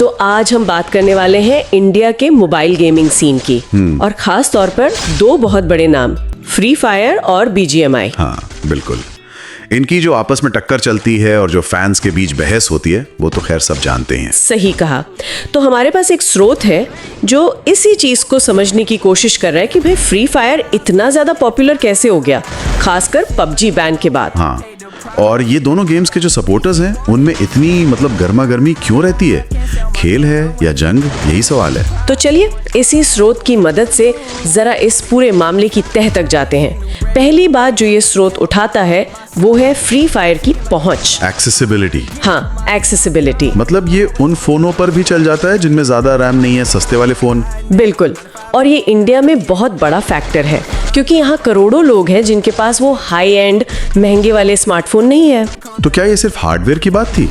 तो आज हम बात करने वाले हैं इंडिया के मोबाइल गेमिंग सीन की और खास तौर पर दो बहुत बड़े नाम, फ्री फायर और BGMI। हाँ बिल्कुल, इनकी जो आपस में टक्कर चलती है और जो फैंस के बीच बहस होती है वो तो खैर सब जानते हैं। सही कहा। तो हमारे पास एक स्रोत है जो इसी चीज को समझने की कोशिश कर रहा है कि भाई फ्री फायर इतना ज्यादा पॉपुलर कैसे हो गया, खासकर PUBG बैन के बाद। हाँ, और ये दोनों गेम्स के जो सपोर्टर्स हैं उनमें इतनी गर्मा गर्मी क्यों रहती है? खेल है या जंग, यही सवाल है। तो चलिए इसी स्रोत की मदद से जरा इस पूरे मामले की तह तक जाते हैं। पहली बात जो ये स्रोत उठाता है वो है फ्री फायर की पहुंच, एक्सेसिबिलिटी। हाँ, एक्सेसिबिलिटी मतलब ये उन फोनों पर भी चल जाता है जिनमें ज्यादा रैम नहीं है, सस्ते वाले फोन। बिल्कुल, और ये इंडिया में बहुत बड़ा फैक्टर है क्योंकि यहाँ करोड़ों लोग हैं जिनके पास वो हाई एंड महंगे वाले स्मार्टफोन नहीं है। तो क्या ये सिर्फ हार्डवेयर की बात थी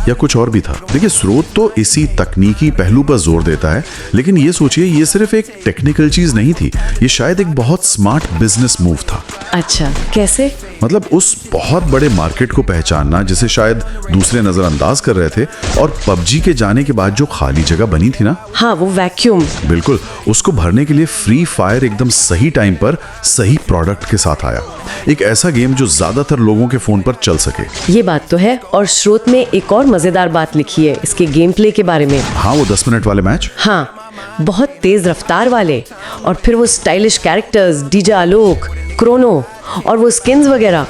या कुछ और भी था? देखिए, स्रोत तो इसी तकनीकी पहलू पर जोर देता है, लेकिन ये सोचिए ये सिर्फ एक टेक्निकल चीज नहीं थी, ये शायद एक बहुत स्मार्ट बिजनेस मूव था। अच्छा, कैसे? मतलब उस बहुत बड़े मार्केट को पहचानना जिसे शायद दूसरे नजरअंदाज कर रहे थे, और PUBG के जाने के बाद जो खाली जगह बनी थी ना, हाँ, वो वैक्यूम, बिल्कुल उसको भरने के लिए फ्री फायर एकदम सही टाइम पर सही प्रोडक्ट के साथ आया। एक ऐसा गेम जो ज्यादातर लोगों के फोन पर चल सके। ये बात तो है। और स्रोत में एक और मजेदार बात लिखी है इसके गेम प्ले के बारे में। हाँ, वो 10 मिनट वाले मैच, हाँ, बहुत तेज रफ्तार वाले, और फिर वो स्टाइलिश कैरेक्टर्स, डीजे आलोक, क्रोनो और वो स्किन्स वगैरह।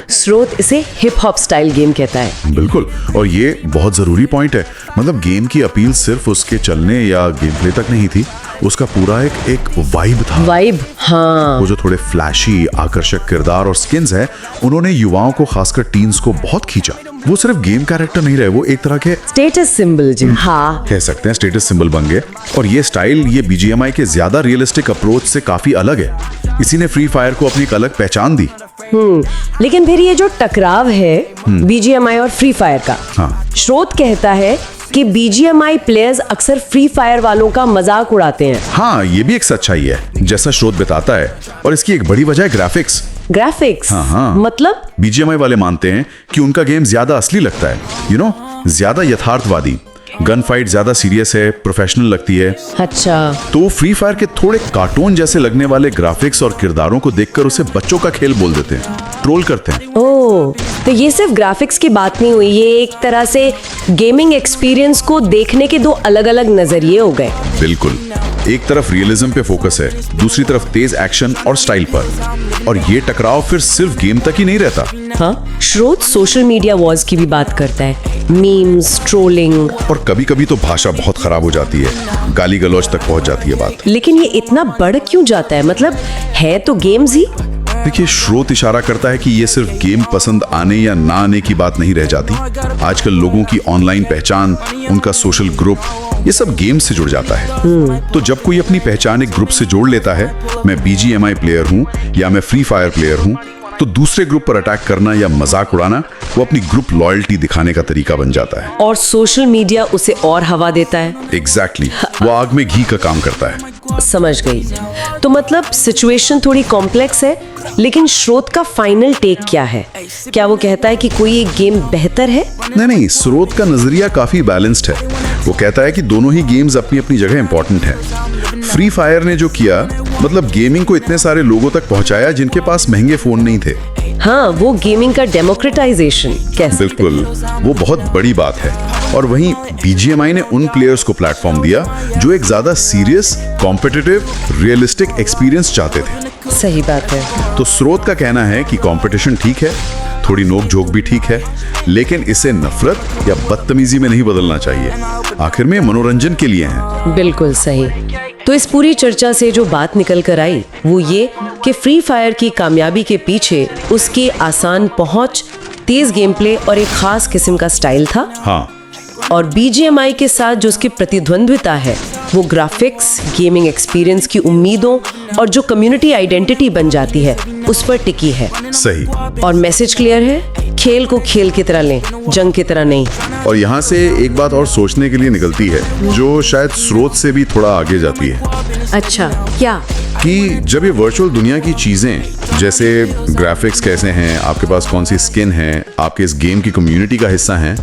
स्रोत इसे हिप हॉप स्टाइल गेम कहता है। बिल्कुल, और ये बहुत जरूरी पॉइंट है। मतलब गेम की अपील सिर्फ उसके चलने या गेम प्ले तक नहीं थी, उसका पूरा एक वाइब था। वाइब, हाँ। वो जो थोड़े फ्लैशी आकर्षक किरदार और स्किन्स हैं, उन्होंने युवाओं को, खासकर टीन्स को बहुत खींचा। वो सिर्फ गेम कैरेक्टर नहीं रहे, वो एक तरह के स्टेटस सिंबल जी, हाँ, कह सकते हैं, स्टेटस सिंबल बन गए। और ये स्टाइल ये BGMI के ज्यादा रियलिस्टिक अप्रोच से काफी अलग है। इसी ने फ्री फायर को अपनी एक अलग पहचान दी। लेकिन फिर ये जो टकराव है BGMI और फ्री फायर का, हाँ, स्रोत कहता है कि BGMI प्लेयर्स अक्सर फ्री फायर वालों का मजाक उड़ाते हैं। हाँ, ये भी एक सच्चाई है जैसा स्रोत बताता है, और इसकी एक बड़ी वजह है ग्राफिक्स। ग्राफिक्स, हाँ। मतलब BGMI वाले मानते हैं कि उनका गेम ज्यादा असली लगता है, ज्यादा यथार्थवादी। गन फाइट ज्यादा सीरियस है, प्रोफेशनल लगती है। अच्छा, तो फ्री फायर के थोड़े कार्टून जैसे लगने वाले ग्राफिक्स और किरदारों को देखकर उसे बच्चों का खेल बोल देते हैं, ट्रोल करते हैं। ओह, तो ये सिर्फ ग्राफिक्स की बात नहीं हुई, ये एक तरह से गेमिंग एक्सपीरियंस को देखने के दो अलग अलग नजरिए हो गए। बिल्कुल, एक तरफ रियलिज्म पे फोकस है, दूसरी तरफ तेज एक्शन और स्टाइल पर। और ये टकराव फिर सिर्फ गेम तक ही नहीं रहता। हाँ, स्रोत सोशल मीडिया वॉर्स की भी बात करता है, मीम्स, ट्रोलिंग, और कभी कभी तो भाषा बहुत खराब हो जाती है, गाली गलौज तक पहुंच जाती है बात। लेकिन ये इतना बढ़ क्यों जाता है? मतलब है तो गेम्स ही। देखिए, स्रोत इशारा करता है कि ये सिर्फ गेम पसंद आने या ना आने की बात नहीं रह जाती। आजकल लोगों की ऑनलाइन पहचान, उनका सोशल ग्रुप, ये सब गेम से जुड़ जाता है। तो जब कोई अपनी पहचान एक ग्रुप से जोड़ लेता है, मैं BGMI प्लेयर हूँ या मैं फ्री फायर प्लेयर हूँ, तो दूसरे ग्रुप पर अटैक करना या मजाक उड़ाना वो अपनी ग्रुप लॉयल्टी दिखाने का तरीका बन जाता है। और सोशल मीडिया उसे और हवा देता है। एग्जैक्टली, वो आग में घी का काम करता है। समझ गई। तो मतलब सिचुएशन थोड़ी कॉम्प्लेक्स है, लेकिन स्रोत का फाइनल टेक क्या है? क्या वो कहता है कि कोई एक गेम बेहतर है? नहीं, स्रोत का नजरिया काफी बैलेंस्ड है। वो कहता है कि दोनों ही गेम्स अपनी अपनी जगह इंपॉर्टेंट है। फ्री फायर ने जो किया, मतलब गेमिंग को इतने सारे लोगों तक पहुंचाया जिनके पास महंगे फोन नहीं थे। हाँ, वो गेमिंग का डेमोक्रेटाइजेशन कह सकते हैं। बिल्कुल, वो बहुत बड़ी बात है। और वहीं BGMI ने उन प्लेयर्स को प्लेटफॉर्म दिया जो एक ज्यादा सीरियस, कॉम्पिटिटिव, रियलिस्टिक एक्सपीरियंस चाहते थे। सही बात है। तो स्रोत का कहना है कि कंपटीशन ठीक है, थोड़ी नोक झोंक भी ठीक है, लेकिन इसे नफरत या बदतमीजी में नहीं बदलना चाहिए। आखिर में मनोरंजन के लिए है। बिल्कुल सही। तो इस पूरी चर्चा से जो बात निकल कर आई वो ये कि फ्री फायर की कामयाबी के पीछे उसकी आसान पहुंच, तेज गेम प्ले और एक खास किस्म का स्टाइल था। हाँ, और BGMI के साथ जो उसकी प्रतिद्वंद्विता है वो ग्राफिक्स, गेमिंग एक्सपीरियंस की उम्मीदों और जो कम्युनिटी आइडेंटिटी बन जाती है उस पर टिकी है। सही। और मैसेज क्लियर है, खेल को खेल की तरह लें, जंग की तरह नहीं। और यहाँ से एक बात और सोचने के लिए निकलती है जो शायद स्रोत से भी थोड़ा आगे जाती है। अच्छा, क्या? कि जब ये वर्चुअल दुनिया की चीजें जैसे ग्राफिक्स कैसे हैं, आपके पास कौन सी स्किन है, आपके इस गेम की कम्युनिटी का हिस्सा हैं,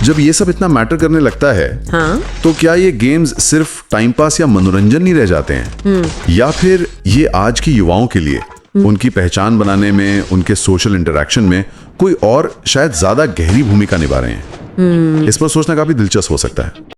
जब ये सब इतना मैटर करने लगता है, हाँ? तो क्या ये गेम्स सिर्फ टाइम पास या मनोरंजन नहीं रह जाते हैं, या फिर ये आज की युवाओं के लिए उनकी पहचान बनाने में, उनके सोशल इंटरेक्शन में कोई और शायद ज्यादा गहरी भूमिका निभा रहे हैं? इस पर सोचना काफी दिलचस्प हो सकता है।